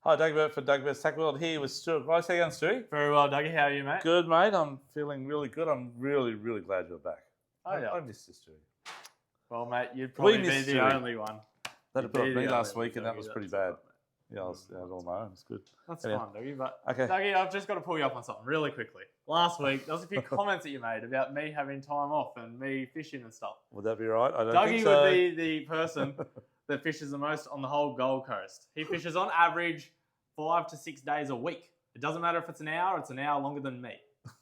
Hi, Doug Burt for Doug Burt's Tackle World here with Stuart Grice. How you going, Stuart? Very well, Dougie. How are you, mate? Good, mate. I'm feeling really good. I'm really, really glad you're back. Oh, yeah. I missed you, Stuart. Well, mate, you'd probably be missed the you. only one. That You'd put be on me the last only week, and one, that was Dougie, pretty that's bad. all right, mate. Yeah, I was all my own. It's good. That's Anyhow. fine, Dougie. But Okay. Dougie, I've just got to pull you up on something really quickly. Last week, there was a few comments that you made about me having time off and me fishing and stuff. Would that be right? I don't Dougie think so. would be the person that fishes the most on the whole Gold Coast. He fishes on average 5 to 6 days a week. It doesn't matter if it's an hour longer than me.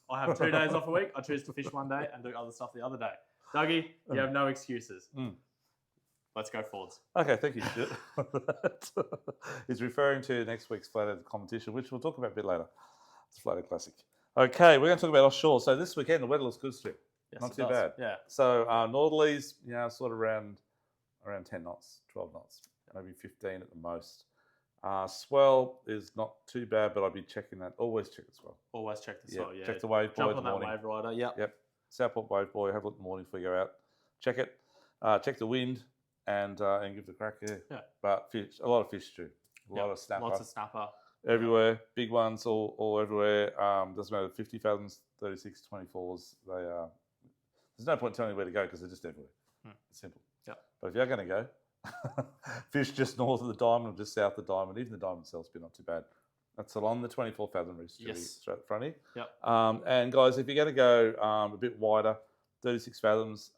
I have 2 days off a week. I choose to fish one day and do other stuff the other day. Dougie, you have no excuses. Let's go forwards. Okay, thank you, Stuart. He's referring to next week's Flathead competition, which we'll talk about a bit later. It's Flathead Classic. Okay, we're going to talk about offshore. So this weekend, the weather looks good, Stuart. Yes, Not it too does. bad. Yeah. So northerlies, sort of around 10 knots, 12 knots, maybe 15 at the most. Swell is not too bad, but I'd be checking that. Always check the swell. Always check the swell, yeah. Check the wave buoy Jump in on the that morning. wave rider, yep. Yep. Southport wave buoy, have a look in the morning before you go out. Check it. Check the wind and give it a crack, yeah. But fish, a lot of fish too. A lot of snapper. Lots of snapper. Everywhere. Big ones all everywhere. Doesn't matter, 50 fathoms, 36, 24s. There's no point telling you where to go because they're just everywhere. It's simple. Yep. But if you're going to go, fish just north of the diamond or just south of the diamond, even the diamond itself's been not too bad. That's along the 24 fathom reef straight at the front here. Yep. And guys, if you're going to go a bit wider, 36 fathoms,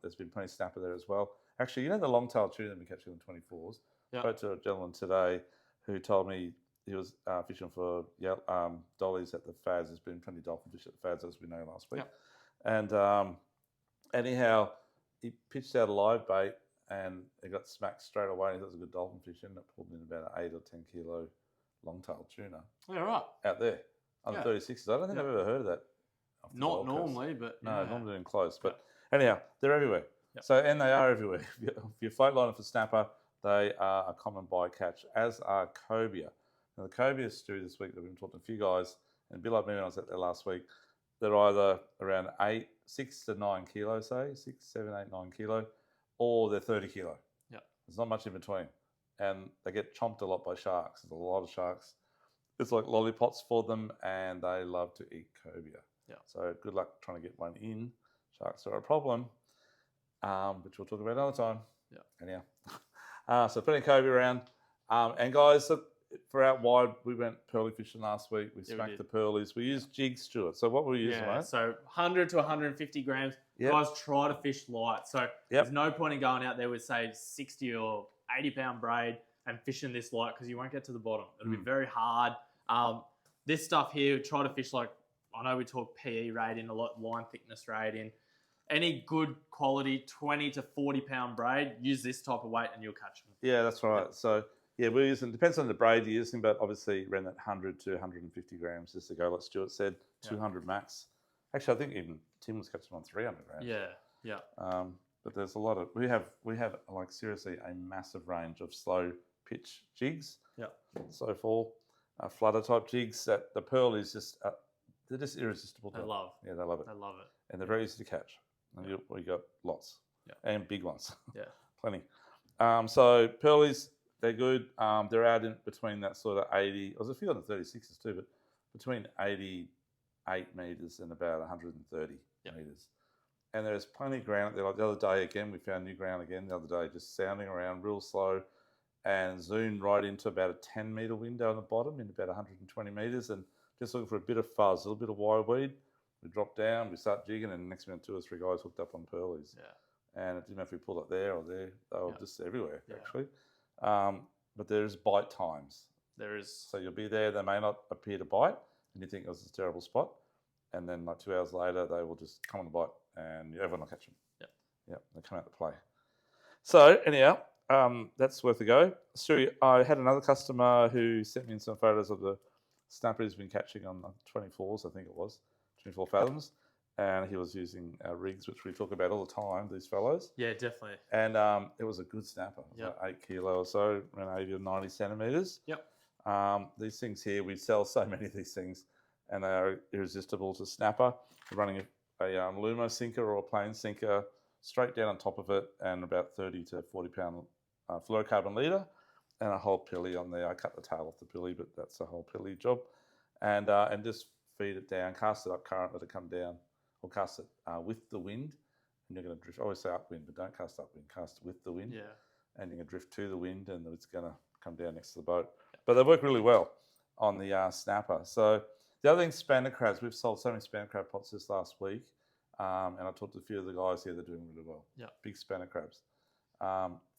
there's been plenty of snapper there as well. Actually, the long-tailed tuna that we catch on 24s. I spoke to a gentleman today who told me he was fishing for dollies at the Fads. There's been plenty of dolphin fish at the Fads, as we know last week. Yep. And anyhow, he pitched out a live bait and it got smacked straight away. He thought it was a good dolphin fish, and it pulled in about an 8 or 10 kilo long-tailed tuna. Yeah, right. Out there on the 36s. I don't think I've ever heard of that. Not normally, but no, normally in close. But anyhow, they're everywhere. So, and they are everywhere. If you're float lining for snapper, they are a common bycatch, as are cobia. Now, the cobia stew this week that we've been talking to a few guys, and a bit like me when I was out there last week, they're either around 6 to 9 kilos, say, 6, 7, 8, 9 kilo, or they're 30 kilo. Yeah. There's not much in between. And they get chomped a lot by sharks. There's a lot of sharks. It's like lollipops for them, and they love to eat cobia. Yeah. So good luck trying to get one in. Sharks are a problem, which we'll talk about another time. Yeah. Anyhow. So plenty of cobia around. And guys, for out wide, we went pearly fishing last week. We smacked the pearlies. We used jigs, Stuart. So what were we using, mate? So 100 to 150 grams. Yep. Guys, try to fish light. So there's no point in going out there with, say, 60 or 80-pound braid and fishing this light because you won't get to the bottom. It'll be very hard. This stuff here, try to fish like, I know we talk PE rating a lot, line thickness rating. Any good quality 20 to 40-pound braid, use this type of weight and you'll catch them. Yeah, that's right. Yep. So, we're using, depends on the braid you're using, but obviously around that 100 to 150 grams just to go, like Stuart said, 200 max. Actually, I think even Tim was catching on 300 grams. Yeah. But there's a lot of, we have like seriously a massive range of slow pitch jigs. Yeah. So fall, flutter type jigs that the pearl is just, they're just irresistible. They love. Yeah, they love it. They love it. And they're very easy to catch. And we got lots. Yeah. And big ones. Yeah. Plenty. So pearlies, they're good. They're out in between that sort of 80. There's a few on the 36s too, but between 88 metres and about 130 metres. And there's plenty of ground there. Like the other day, again, we found new ground again the other day, just sounding around real slow and zoomed right into about a 10-metre window on the bottom in about 120 metres and just looking for a bit of fuzz, a little bit of wireweed. We drop down, we start jigging, and next minute 2 or 3 guys hooked up on pearlies. Yeah. And it didn't matter if we pulled it there or there. They were just everywhere, actually. But there's bite times. There is. So you'll be there, they may not appear to bite, and you think it was a terrible spot. And then like 2 hours later, they will just come on the bite, and everyone will catch them. Yeah, they come out to play. So anyhow, that's worth a go. Stu, I had another customer who sent me in some photos of the snapper he's been catching on 24s, I think it was, 24 fathoms. And he was using rigs, which we talk about all the time, these fellows. Yeah, definitely. And it was a good snapper. It was like 8 kilo or so, around 80 or 90 centimetres. Yep. These things here, we sell so many of these things, and they are irresistible to snapper. We're running a Lumo sinker or a plain sinker straight down on top of it, and about 30 to 40 pound fluorocarbon leader. and a whole pilly on there. I cut the tail off the pilly, but that's a whole pilly job. And just feed it down, cast it up current, let it come down, or cast it with the wind. And you're going to drift. I always say upwind, but don't cast upwind, cast with the wind. Yeah. And you're going to drift to the wind, and it's going to come down next to the boat. But they work really well on the snapper. So the other thing, spanner crabs. We've sold so many spanner crab pots this last week. And I talked to a few of the guys here, they're doing really well. Yeah. Big spanner crabs.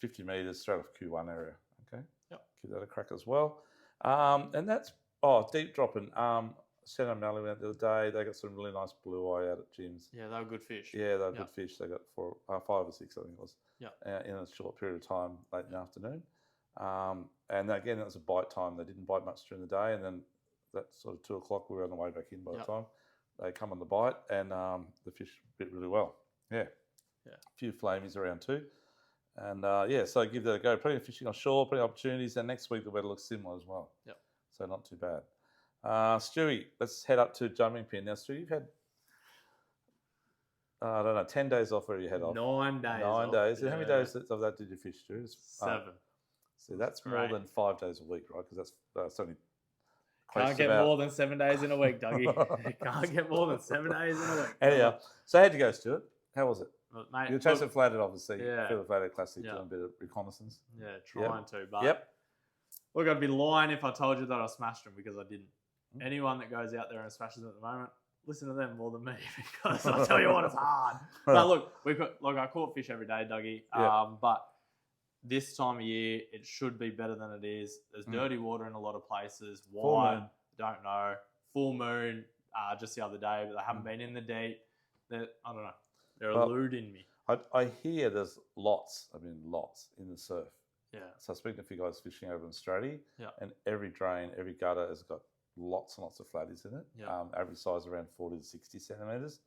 50 metres straight off Q1 area. Okay. Yep. Give that a crack as well. And that's, deep dropping. Shannon and Melly went the other day. They got some really nice blue eye out at Jim's. Yeah, they were good fish. Yeah, they were good fish. They got 5 or 6, I think it was. Yeah. In a short period of time, late in the afternoon. And again, that was a bite time. They didn't bite much during the day, and then that sort of 2 o'clock, we were on the way back in by the time they come on the bite, and the fish bit really well. Yeah. A few flamies around too. And so give that a go. Plenty of fishing offshore, plenty of opportunities, and next week the weather looks similar as well. Yep. So not too bad. Stewie, let's head up to jumping pin. Now, Stewie, you've had, I don't know, 10 days off, or you had off? 9 days. 9 days. And how many days of that did you fish, Stewie? 7. See, that's more than 5 days a week, right? Because that's only Can't get more than 7 days in a week, Dougie. Can't get more than 7 days in a week. Anyhow, so how'd you go, Stuart? How was it? But, mate, You were chasing Flathead, obviously. Yeah. For the Flathead Classic, doing a bit of reconnaissance. Yeah, trying to. But Yep. look, I'd be lying if I told you that I smashed them, because I didn't. Anyone that goes out there and smashes them at the moment, listen to them more than me, because I tell you what, it's hard. But look, I caught fish every day, Dougie. But this time of year, it should be better than it is. There's dirty water in a lot of places. Why? Don't know. Full moon just the other day, but they haven't been in the deep. I don't know. They're eluding me. I hear there's lots in the surf. Yeah. So I speak to a few guys fishing over in Australia, Yeah. and every drain, every gutter has got lots and lots of flatties in it. Yeah. Average size around 40 to 60 centimetres.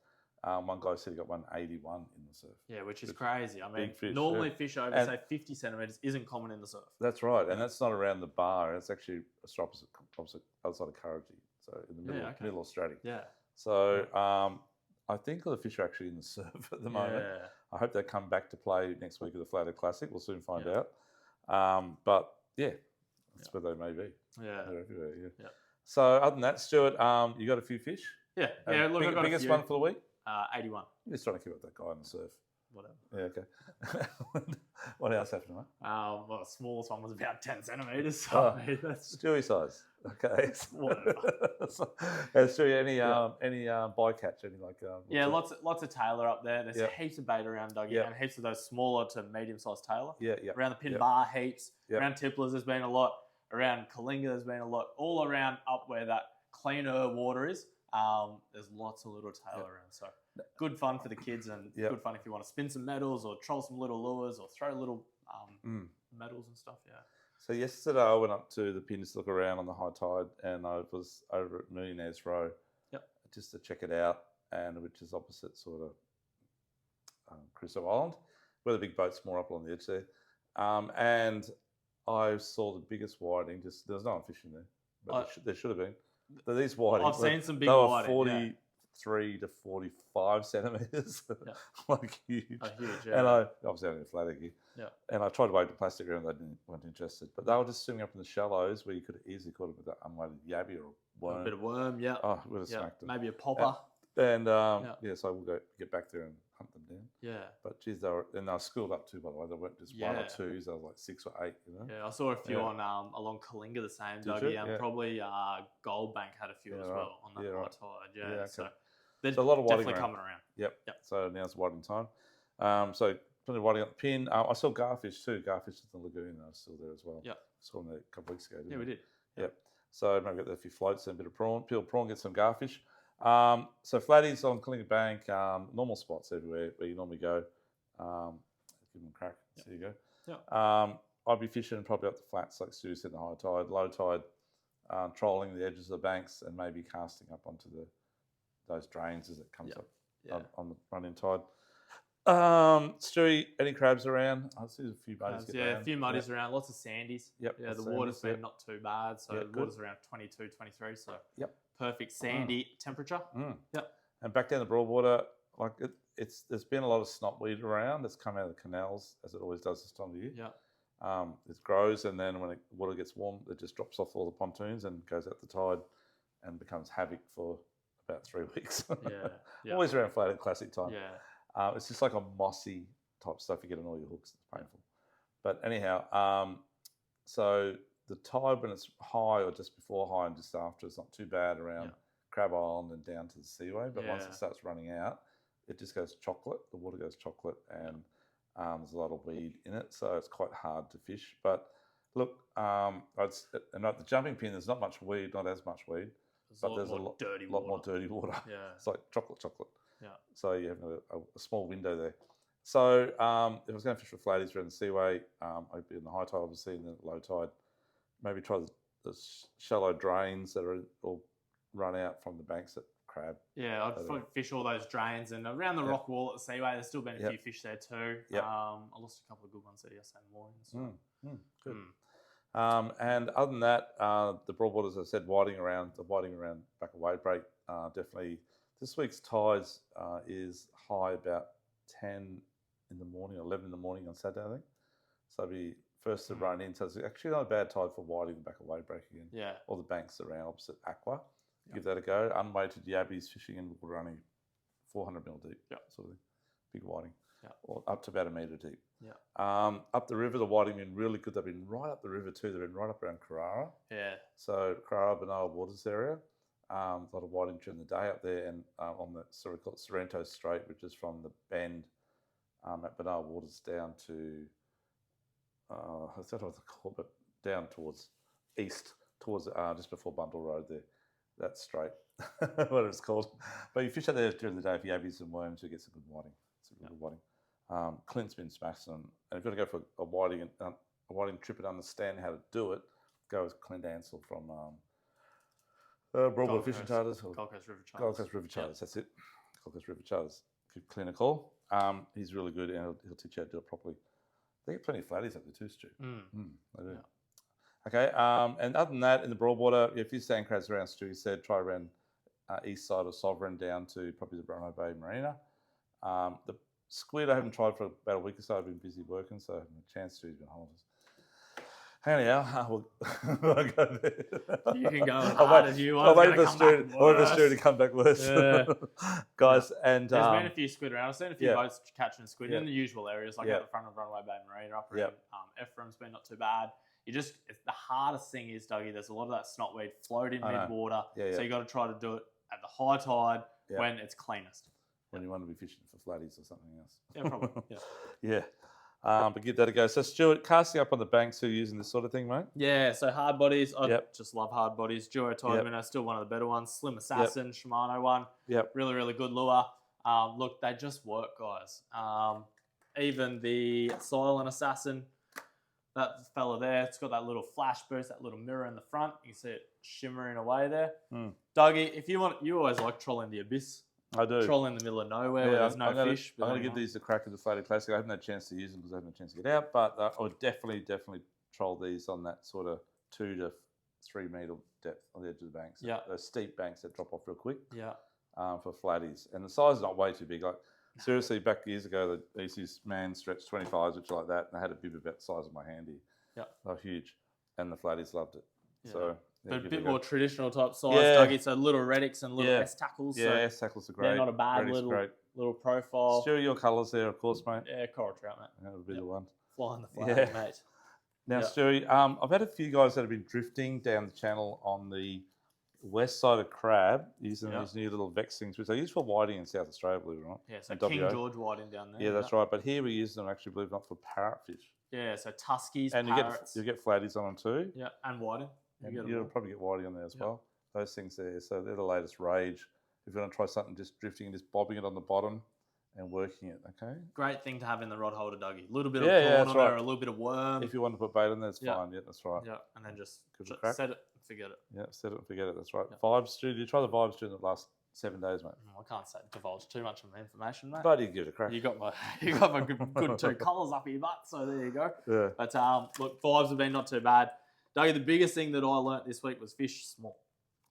One guy said he got 181 in the surf. Yeah, which is crazy. I mean, fish, normally fish over, say, 50 centimetres isn't common in the surf. That's right. And that's not around the bar. It's actually opposite other side of Karachi. So in the middle Australia. Yeah. So I think all the fish are actually in the surf at the moment. Yeah. I hope they come back to play next week at the Flathead Classic. We'll soon find out. But that's where they may be. Yeah. They're everywhere. Yeah. Yeah. So other than that, Stuart, you got a few fish? Yeah. Look, I got biggest a few. one for the week? 81. You're just trying to keep up that guy on the surf. Whatever. Yeah, okay. What else happened, mate? Well, the smallest one was about 10 centimetres. So I mean, that's Stewie size. Okay. whatever. Stewie, any bycatch? Any lots of tailor up there. There's heaps of bait around, Dougie, and heaps of those smaller to medium-sized tailor. Yeah. Around the pin bar, heaps. Around tipplers, there's been a lot. Around Kalinga, there's been a lot. All around up where that cleaner water is, there's lots of little tailor around. So good fun for the kids, and good fun if you want to spin some metals or troll some little lures or throw little metals and stuff. Yeah. So yesterday I went up to the pins to look around on the high tide, and I was over at Millionaires Row just to check it out, and which is opposite sort of Crusoe Island, where the big boat's more up along the edge there. And I saw the biggest whiting. Just there was no one fishing there, but there should have been. But these whiting, I've seen some big they were whiting. 43 to 45 centimetres, like huge. Huge, And I obviously only a Flathead gear. Yeah. And I tried to wave the plastic around, they weren't interested. But they were just swimming up in the shallows where you could have easily caught them with that unweighted yabby or worm. A bit of worm, yeah. Oh, we would have smacked them. Maybe a popper. And so we'll get back there and hunt them down. Yeah. But geez, they were schooled up too, by the way. They weren't just one or twos, they were like 6 or 8, you know? Yeah, I saw a few on along Kalinga the same, Dougie, and probably Goldbank had a few as well on that high tide. Yeah, okay. so they're a lot of whiting definitely coming around. Yep. So now's whiting time. So plenty of whiting on the pin. I saw garfish too. Garfish in the lagoon are still there as well. Yep. Saw them there a couple of weeks ago. We did. Yep. So maybe get there a few floats and a bit of prawn. Peel prawn, get some garfish. So flatties on Kalinga Bank, normal spots everywhere where you normally go. Give them a crack. Yep. There you go. Yep. I'd be fishing probably up the flats like Stu said, the high tide, low tide, trolling the edges of the banks and maybe casting up onto those drains as it comes up on the running tide. Stewie, any crabs around? I see a few muddies. A few muddies around, lots of sandies. Yep. Yeah, the water's been not too bad. So the water's around 22, 23. So perfect sandy temperature. Yep. And back down the Broadwater, like there's been a lot of snotweed around that's come out of the canals, as it always does this time of year. Yeah. It grows, and then when the water gets warm, it just drops off all the pontoons and goes out the tide and becomes havoc for about 3 weeks. Yeah. Always around Flathead Classic time. Yeah. It's just like a mossy type stuff you get on all your hooks. It's painful. But anyhow, so the tide when it's high or just before high and just after, it's not too bad around Crab Island and down to the Seaway. But once it starts running out, it just goes chocolate. The water goes chocolate, and there's a lot of weed in it, so it's quite hard to fish. But look, and at the jumping pin, there's not much weed, not as much weed, but there's a lot more dirty water. Yeah. It's like chocolate. Yeah. So you have a small window there. So if I was going to fish for flatties around the Seaway, I'd be in the high tide, obviously, and then low tide. Maybe try the shallow drains that are all run out from the banks at Crab. Yeah, I'd fish all those drains, and around the rock wall at the Seaway, there's still been a few fish there too. I lost a couple of good ones there yesterday morning. So. Good. And other than that, the Broadwater, as I said, whiting around back of wave break. Definitely, this week's tides is high about 10 in the morning, 11 in the morning on Saturday, I think. So it'll be first to run in. So it's actually not a bad tide for whiting back of wave break again. Yeah. All the banks around opposite Aqua. Give that a go. Unweighted yabbies fishing in water only 400 mil deep. Sort of thing. Big whiting. Or up to about a metre deep. Up the river, the whiting been really good. They've been right up the river too. They've been right up around Carrara. Yeah. So Carrara, Benoa Waters area. A lot of whiting during the day up there, and on the sort of called Sorrento Strait, which is from the bend at Benoa Waters down to I don't know what to call it, but down towards east, towards just before Bundle Road there. That straight, what it's called. But you fish out there during the day for yabbies and worms, you get some good whiting. Good whiting. Clint's been smashing them. And if you've got to go for a whiting trip and understand how to do it, go with Clint Ansell from Broadwater Fishing Charters. Gold Coast River Charters. Gold Coast River Charters, that's it. Gold Coast River Charters. Give Clint a call. He's really good, and he'll teach you how to do it properly. They get plenty of flatties up there too, Stu. They do. Okay, and other than that, in the Broadwater, if you're staying crabs around, Stu, he said try around east side of Sovereign down to probably the Bromo Bay Marina. The squid I haven't tried for about a week or so. I've been busy working, so I haven't had a chance to. He's been holidays. Anyhow, we'll go there. You can go as hard as you want. I'll wait for Stu to come back worse. Guys, and there's been a few squid around. I've seen a few boats catching squid in the usual areas, like at the front of Runaway Bay Marina, up around Ephraim's been not too bad. The hardest thing is, Dougie, there's a lot of that snotweed floating mid-water. So you got to try to do it at the high tide when it's cleanest. When you want to be fishing for flatties or something else. Yeah, probably. But give that a go. So, Stuart, casting up on the banks, who are using this sort of thing, mate? Yeah, so hard bodies. I just love hard bodies. Duo Tide Minnow, still one of the better ones. Slim Assassin, Shimano one. Really, really good lure. Look, they just work, guys. Even the Silent Assassin, that fella there, it's got that little flash boost, that little mirror in the front. You can see it shimmering away there. Dougie, if you want, you always like trolling the abyss. I do. Troll in the middle of nowhere where there's no fish. I'm going to give these a crack at the Flathead Classic. I haven't had a chance to use them because I haven't had a chance to get out, but I would definitely troll these on that sort of 2 to 3 metre depth on the edge of the banks. Those steep banks that drop off real quick. For flatties. And the size is not way too big. Like, seriously, back years ago, they used to use man stretch 25s, which are like that, and they had a bib about the size of my hand here. They're huge. And the flatties loved it. So... But a bit more traditional type size, Dougie. So little Reddicks and little S-tackles. Yeah, S-tackles are great. They're not a bad little profile. Stu, your colours there, of course, mate. Yeah, coral trout, mate. That would be the one. Flying the flag, mate. Now, Stu, I've had a few guys that have been drifting down the channel on the west side of Crab using these new little Vex things, which they use for whiting in South Australia, believe it or not. Yeah, so King George whiting down there. Yeah, that's right. But here we use them, actually, believe it or not, for parrotfish. Yeah, so Tuskies, and parrots. you get flatties on them too. Yeah, and whiting. And you'll probably get whiting on there as well. Those things there. So they're the latest rage. If you want to try something, just drifting and just bobbing it on the bottom and working it, okay? Great thing to have in the rod holder, Dougie. A little bit of prawn on there, or a little bit of worm. If you want to put bait on there, it's fine. Yeah, that's right. Yeah, and then just set it and forget it. Yeah, set it and forget it. That's right. Vibes, Stu. Did you try the Vibes during the last 7 days, mate? I can't divulge too much of my information, mate. But you give it a crack. You got my good 2 colours up your butt, so there you go. Yeah. But look, Vibes have been not too bad. Dougie, the biggest thing that I learnt this week was fish small.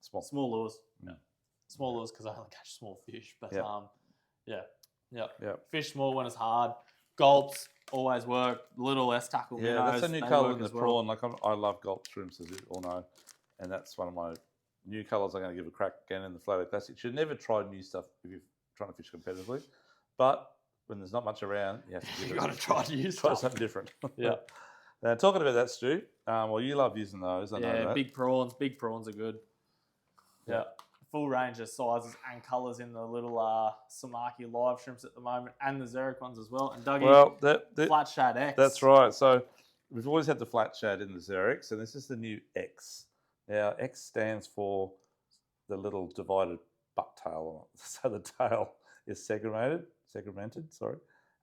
Small lures. Yeah. Small lures because I only catch small fish. But fish small when it's hard. Gulps, always work. Little less tackle Yeah, minnows. that's a new they colour work in the as well. prawn. Like I love gulp shrimps, as you all know, and that's one of my new colours. I'm going to give a crack again in the Flathead Classic. You should never try new stuff if you're trying to fish competitively, but when there's not much around, you have to give You got to try new try stuff. something different. Yeah. Now, talking about that, Stu, well, you love using those. I know Yeah, that. big prawns. Big prawns are good. Yeah. Full range of sizes and colours in the little Samaki live shrimps at the moment, and the Xeric ones as well. And Dougie, Flat Shad X. That's right. So we've always had the flat shad in the Xerics, and this is the new X. Now, X stands for the little divided butt tail. So the tail is segmented, sorry.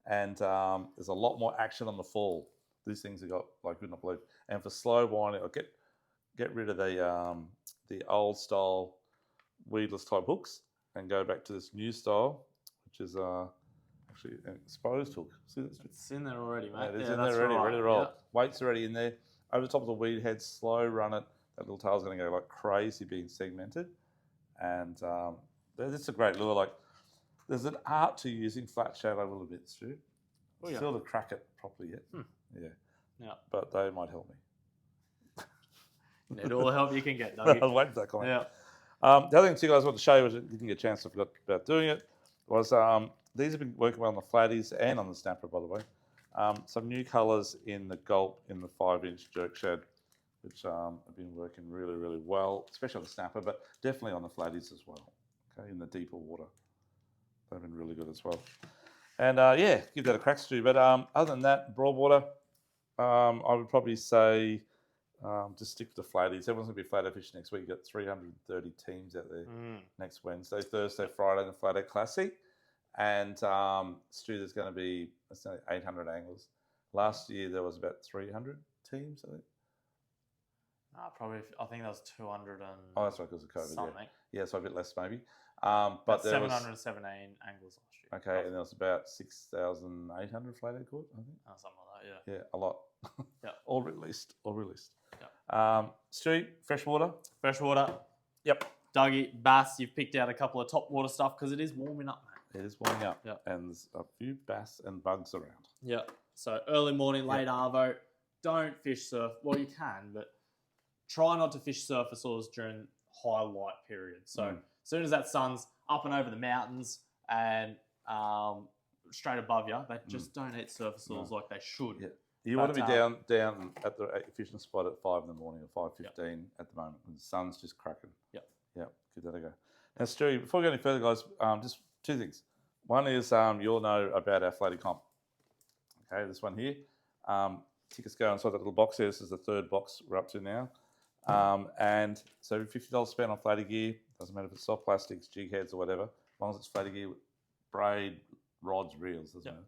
And there's a lot more action on the fall. These things have got, like, good not believe. And for slow winding, I'll get rid of the old style weedless type hooks and go back to this new style, which is actually an exposed hook. See, it's in there already, mate. Yeah, it is in there already, right. ready to roll. Yeah. Weight's already in there. Over the top of the weed head, slow run it. That little tail's going to go like crazy being segmented. And it's a great lure. Like, there's an art to using flat shad a little bit, Stu. Oh, yeah. Still to crack it properly yet. Yeah. But they might help me. Need all the help you can get, Dougie. I was waiting for that comment. Yeah. The other thing too, guys, I want to show you, which I didn't get a chance, I forgot about doing it, was these have been working well on the flatties and on the snapper, by the way. Some new colours in the gulp in the 5-inch jerk shad, which have been working really, really well, especially on the snapper, but definitely on the flatties as well. Okay, in the deeper water, they've been really good as well. And give that a crack, Stu. But other than that, Broadwater, I would probably say just stick to flatties. Everyone's going to be flathead fishing next week. You've got 330 teams out there next Wednesday, Thursday, Friday, in the Flathead Classic. And Stu, there's going to be 800 anglers. Last year there was about 300 teams, I think. Probably, I think that was 200 and oh, that's right, because of COVID. something. Yeah, so a bit less maybe. But there 717 anglers last year. Okay, and there was about 6,800 flathead caught, I think. Something like that, yeah. Yeah, a lot. Yeah. All released. Yeah. Stu, freshwater. Freshwater. Yep. Dougie, bass, you've picked out a couple of top water stuff because it is warming up, mate. It is warming up. Yeah. And there's a few bass and bugs around. Yeah. So early morning, late arvo. Don't fish surf. Well, you can, but try not to fish surface lures during high light period. So as soon as that sun's up and over the mountains and straight above you, they just don't eat surface lures like they should. Yeah. You want to be down at the fishing spot at 5 in the morning or 5:15 at the moment when the sun's just cracking. Yep. Give that a go. Now, Stu, before we go any further, guys, just two things. One is you all know about our flatty comp. Okay, this one here. Tickets go inside that little box here. This is the third box we're up to now. And so $50 spent on flatty gear. Doesn't matter if it's soft plastics, jig heads or whatever. As long as it's flatty gear, braid, rods, reels, doesn't matter.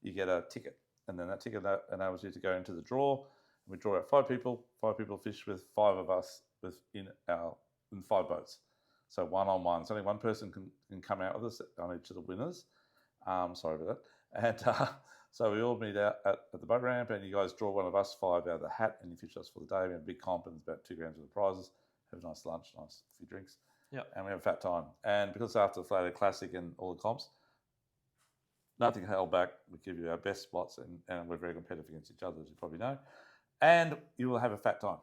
You get a ticket. And then that ticket enables you to go into the draw. We draw out 5 people. 5 people fish with 5 of us in 5 boats. So one-on-one. So only one person can come out with us on each of the winners. Sorry about that. And so we all meet out at the boat ramp, and you guys draw one of us 5 out of the hat, and you fish us for the day. We have a big comp, and it's about 2 grams worth of prizes. Have a nice lunch, nice few drinks. And we have a fat time. And because after the Flathead Classic and all the comps, nothing held back. We give you our best spots, and we're very competitive against each other, as you probably know. And you will have a fat time.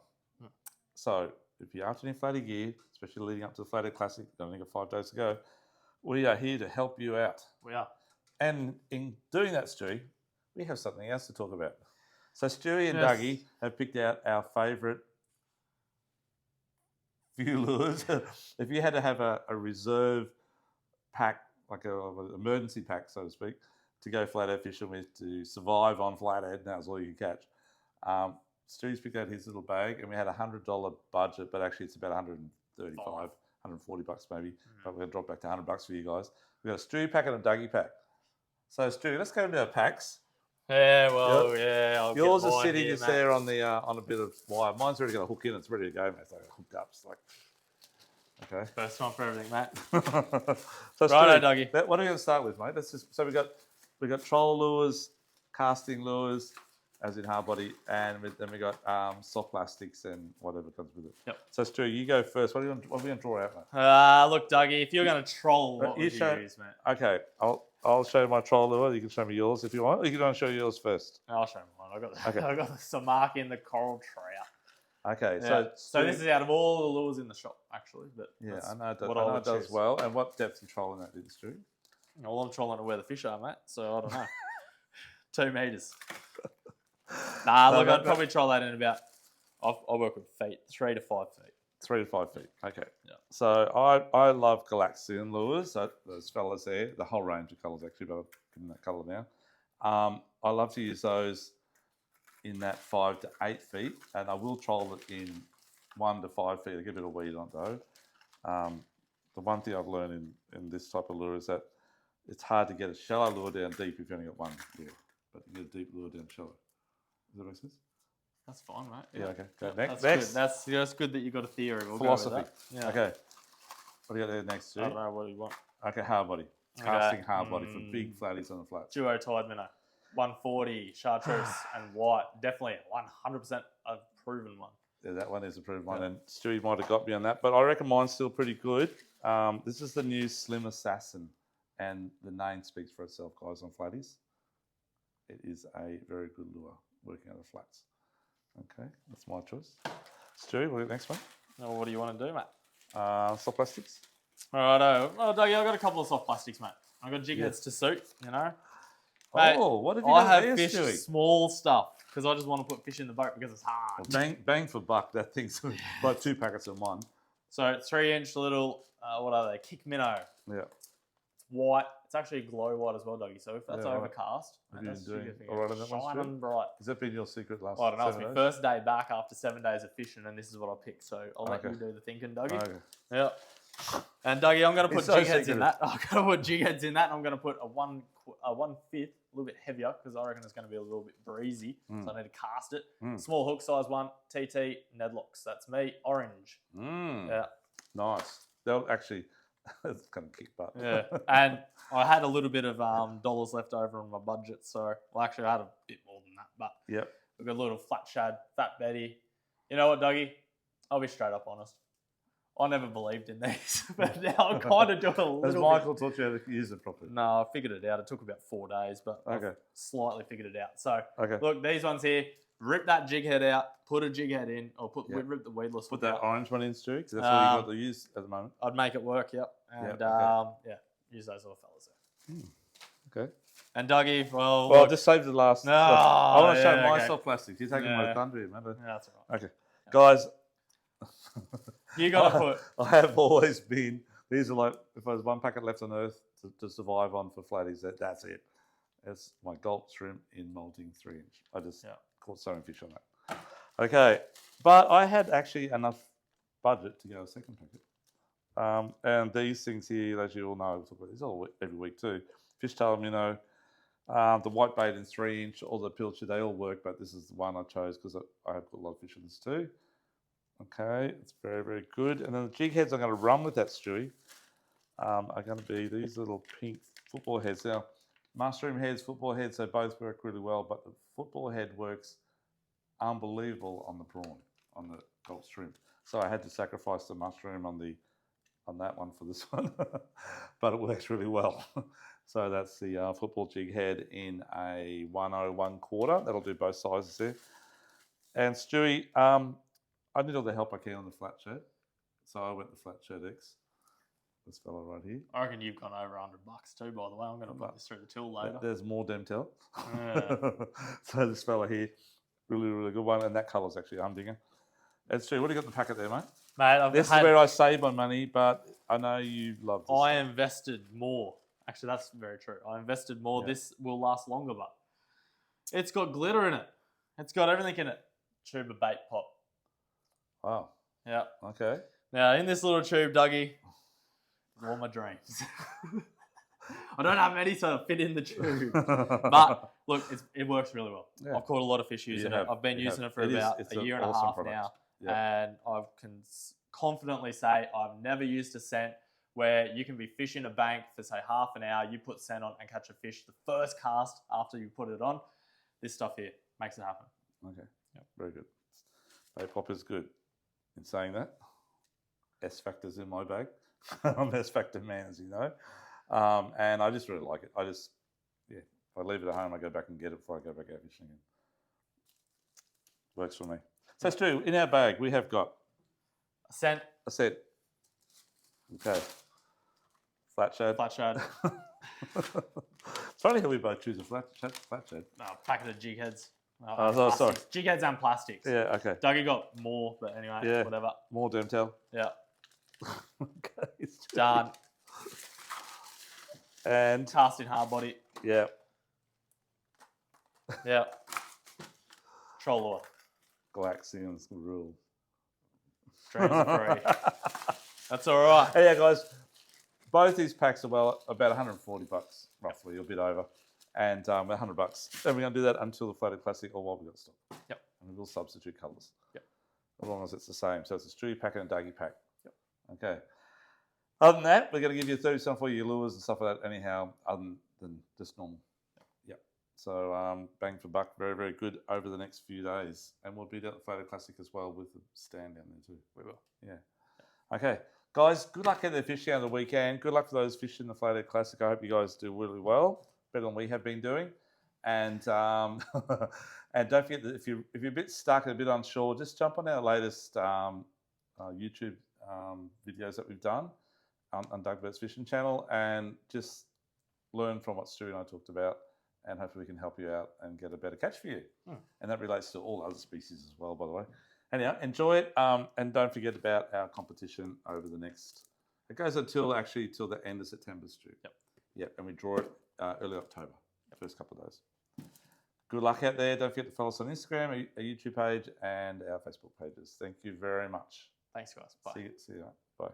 So if you're after any flatty gear, especially leading up to the Flathead Classic, you've only got 5 days to go, we are here to help you out. We are. And in doing that, Stewie, we have something else to talk about. So Stewie and Dougie have picked out our favourite few lures. If you had to have a reserve pack, like an emergency pack, so to speak, to go flathead fishing with to survive on flathead, and that was all you could catch. Stewie's picked out his little bag, and we had $100 budget, but actually it's about $135, $140 maybe. But we're going to drop back to $100 for you guys. We've got a Stewie pack and a Dougie pack. So Stewie, let's go into our packs. Yeah, well, I'll yours get is sitting here, just there on the on a bit of wire. Mine's already got a hook in; it's ready to go, mate. It's like hooked up. It's like okay. First time for everything, mate. So Righto, Dougie. What are we going to start with, mate? We got troll lures, casting lures, as in hard body, and then we got soft plastics and whatever comes with it. Yep. So Stu, you go first. What are we going to draw out, mate? Look, Dougie, if you're going to troll, what would you use, mate? Okay, I'll I'll show you my troll lure. You can show me yours if you want. Or you can want to show yours first. I'll show you mine. I got Okay. I got the Samaki and the coral trout. Okay, Yeah. So this is out of all the lures in the shop, actually. But yeah, that's I know it does, what I I know would it does choose. well. And what depth are you trolling that with, Stu? Well, I'm trolling to where the fish are, mate. So I don't know. 2 meters. Nah, look, I'd probably troll that in about. I work with feet, 3 to 5 feet. 3 to 5 feet. Okay. Yeah. So I love Galaxian lures. Those fellas there, the whole range of colours actually, but I've given that colour now. I love to use those in that 5 to 8 feet, and I will troll it in 1 to 5 feet. I get a bit of weed on it though. The one thing I've learned in this type of lure is that it's hard to get a shallow lure down deep if you only got one. Yeah, but you get a deep lure down shallow. Does that make sense? That's fine, mate. Yeah, okay. Go That's next. Good. That's good that you got a theory. We'll Philosophy. Go with that. Yeah. Okay. What do you got there next, Stu? I don't know what you want. Okay, hard body. Casting hard body for big flatties on the flats. Duo tide minnow, 140 chartreuse and white. Definitely 100% a proven one. Yeah, that one is a proven one, and Stewie might have got me on that, but I reckon mine's still pretty good. This is the new Slim Assassin, and the name speaks for itself, guys, on flatties. It is a very good lure working out of flats. Okay, that's my choice. Stewie, what do you next one? Now, what do you want to do, mate? Soft plastics. All right, well, Dougie, I've got a couple of soft plastics, mate. I've got jig heads to suit, you know. Mate, what have you got I have there, fished Stewie? small stuff because I just want to put fish in the boat because it's hard. Well, bang for buck, that thing's like 2 packets in one. So 3-inch little, what are they? Kick minnow. Yeah. It's white. It's actually glow white as well, Dougie. So if that's Yeah, right. overcast, Have and you that's been doing shining all right on that one, Stu? bright. Has that been your secret last Well, I don't know. It's 7 my days? first day back after 7 days of fishing, and this is what I picked. So I'll let you do the thinking, Dougie. Okay. Yeah. And Dougie, I'm going to put It's so jig heads in secretive. that. I'm going to put jig heads in that, and I'm going to put a 1/5, a little bit heavier because I reckon it's going to be a little bit breezy. So I need to cast it. Small hook size one, TT, Nedlocks. That's me. Orange. Yeah. Nice. They'll actually, it's going to kick butt. Yeah. And I had a little bit of dollars left over on my budget. So, well, actually, I had a bit more than that. But Yep. we've got a little flat shad, Fat Betty. You know what, Dougie? I'll be straight up honest. I never believed in these, but now I'm kind of doing a little Has bit. Michael taught you how to use it properly? No, I figured it out. It took about 4 days, but Okay. I've slightly figured it out. So, Okay. look, these ones here, rip that jig head out, put a jig head in, or rip the weedless Put hook that out. orange one in, Stu, because that's all you've got to use at the moment. I'd make it work, yep. And, use those little fellas there. Okay. And Dougie, well, Well, just save the last. No, I want to show yeah, my okay. soft plastics. You're taking my thunder, remember? Yeah, that's all right. Okay. Guys, You got to put. I have always been, these are like, if there's one packet left on earth to survive on for flatties, that's it. It's my gulp shrimp in molting 3-inch. I just caught so many fish on that. Okay, but I had actually enough budget to go a second packet. And these things here, as you all know, we talk about these all every week too. Fishtail minnow, the white bait in 3-inch, all the pilchard, they all work, but this is the one I chose because I have got a lot of fish in this too. Okay, it's very, very good. And then the jig heads I'm going to run with that, Stewie, are going to be these little pink football heads. Now, mushroom heads, football heads, they both work really well, but the football head works unbelievable on the prawn, on the gulp shrimp. So I had to sacrifice the mushroom on that one for this one, but it works really well. So that's the football jig head in a 1/1/4. That'll do both sizes there. And Stewie, I need all the help I can on the flat shed. So I went the flat shed X. This fella right here. I reckon you've gone over $100 too, by the way. I'm going to put this through the till later. There's more Demtel. Yeah. So this fella here, really, really good one. And that colour's actually a humdinger. And Stu, what do you got in the packet there, mate? Mate, This is where I save my money, but I know you love this. I invested more. Actually, that's very true. I invested more. Yeah. This will last longer, but it's got glitter in it. It's got everything in it. Tube of bait pop. Wow. Yeah. Okay. Now, in this little tube, Dougie, all my dreams. I don't have many to fit in the tube. But, look, it works really well. Yeah. I've caught a lot of fish using it. I've been using it for about a year and a half now. Yeah. And I can confidently say I've never used a scent where you can be fishing a bank for, say, half an hour, you put scent on and catch a fish the first cast after you put it on. This stuff here makes it happen. Okay. Yep. Very good. Bait pop is good. In saying that, S Factor's in my bag. I'm S Factor man, as you know. And I just really like it. If I leave it at home, I go back and get it before I go back out fishing again. Works for me. So Stu, in our bag we have got A cent. a set. Okay. Flat shad. Flat shad. It's funny how we both choose a flat shad. Packet of jig heads. Sorry. Jig heads and plastics. Yeah, okay. Dougie got more, but anyway, whatever. More Dermtel. Yeah. Okay. Done. And Cast in hard body. yeah. Yeah. Troll lure. Galaxians rule. Dreams are free. That's all right. Hey, yeah, guys. Both these packs are about $140 roughly, a bit over, and $100. And we're going to do that until the Flathead Classic or while we got stock. Yep. And we will substitute colours. Yep. As long as it's the same. So it's a Stewie pack and a Dougie pack. Yep. Okay. Other than that, we're going to give you 30% for your lures and stuff like that. Anyhow, other than just normal. Yep. So bang for buck, very very good over the next few days, and we'll be down at the Flathead Classic as well with the stand down there too. We will. Yeah. Okay. Guys, good luck at the fishing on the weekend. Good luck for those fishing the Flathead Classic. I hope you guys do really well, better than we have been doing. And and don't forget that if you're a bit stuck and a bit unsure, just jump on our latest YouTube videos that we've done on Doug Burt's Fishing Channel and just learn from what Stu and I talked about, and hopefully we can help you out and get a better catch for you. And that relates to all other species as well, by the way. Anyhow, enjoy it, and don't forget about our competition over the next. It goes until the end of September, Stu. Yep. Yep, and we draw it early October, first couple of days. Good luck out there. Don't forget to follow us on Instagram, our YouTube page, and our Facebook pages. Thank you very much. Thanks, guys. Bye. See you. Bye.